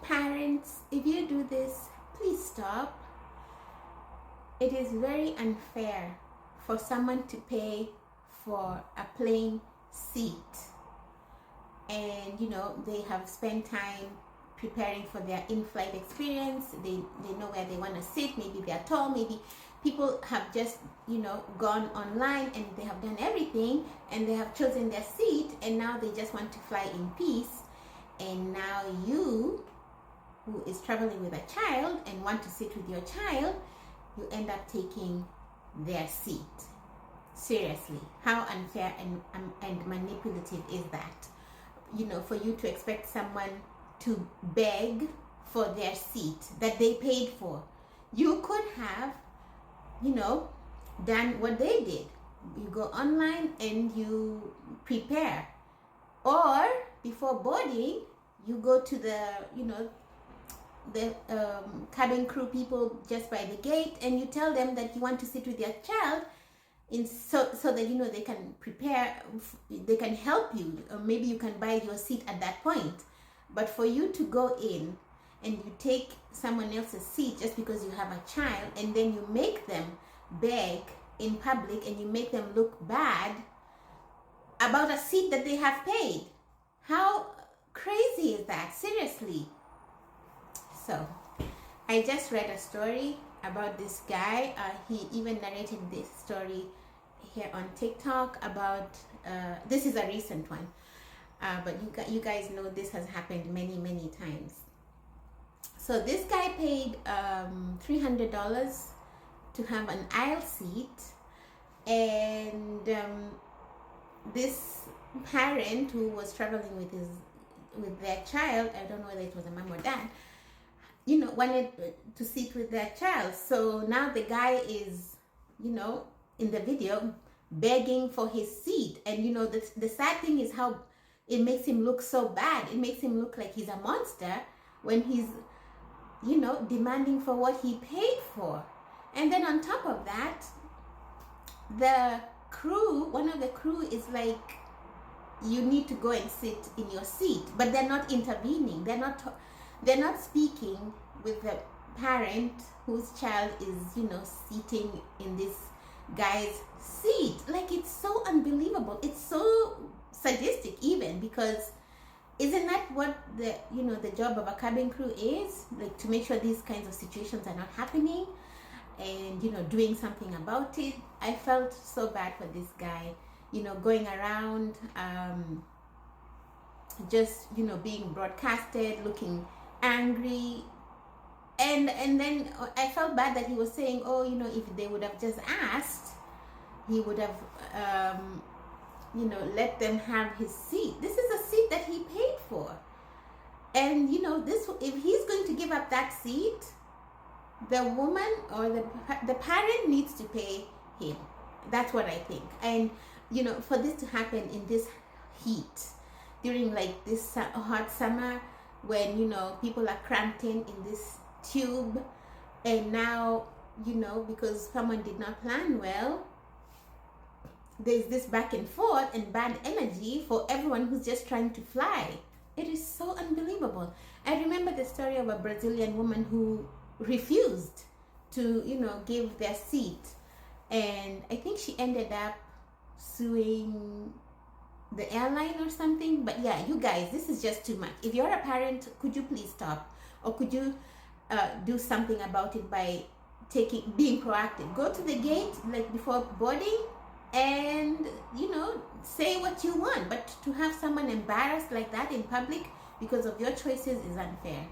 Parents, if you do this, please stop. It is very unfair for someone to pay for a plane seat, and they have spent time preparing for their in-flight experience. They know where they want to sit. Maybe they're tall, maybe people have just gone online and they have done everything and they have chosen their seat, and now they just want to fly in peace. And now you, who is traveling with a child and want to sit with your child, you end up taking their seat. Seriously, how unfair and manipulative is that? For you to expect someone to beg for their seat that they paid for. You could have, done what they did. You go online and you prepare. Or before boarding, you go to the cabin crew people just by the gate, and you tell them that you want to sit with your child, so that they can prepare, they can help you, or maybe you can buy your seat at that point. But for you to go in and you take someone else's seat just because you have a child, and then you make them beg in public and you make them look bad about a seat that they have paid. How crazy is that? Seriously. So I just read a story about this guy. He even narrated this story here on TikTok about, this is a recent one, but you guys know this has happened many times. So this guy paid $300 to have an aisle seat, and this parent who was traveling with their child, I don't know whether it was a mom or dad, wanted to sit with their child. So now the guy is, in the video begging for his seat. And the sad thing is how it makes him look so bad. It makes him look like he's a monster when he's, demanding for what he paid for. And then on top of that, the crew, one of the crew is like, you need to go and sit in your seat, but they're not intervening. They're not speaking with the parent whose child is, sitting in this guy's seat. Like, it's so unbelievable. It's so sadistic even, because isn't that what the job of a cabin crew is? Like, to make sure these kinds of situations are not happening and, doing something about it. I felt so bad for this guy, going around, just, being broadcasted, looking angry. And then I felt bad that he was saying, oh, if they would have just asked, he would have, let them have his seat. This is a seat that he paid for. And, if he's going to give up that seat, the woman or the parent needs to pay him. That's what I think. And, for this to happen in this heat, during like this hot summer, when, people are cramped in this tube, and now, because someone did not plan well, there's this back and forth and bad energy for everyone who's just trying to fly. It is so unbelievable. I remember the story of a Brazilian woman who refused to, give their seat, and I think she ended up suing the airline or something. But yeah, you guys, this is just too much. If you're a parent, could you please stop? Or could you do something about it by being proactive? Go to the gate like before boarding and say what you want. But to have someone embarrassed like that in public because of your choices is unfair.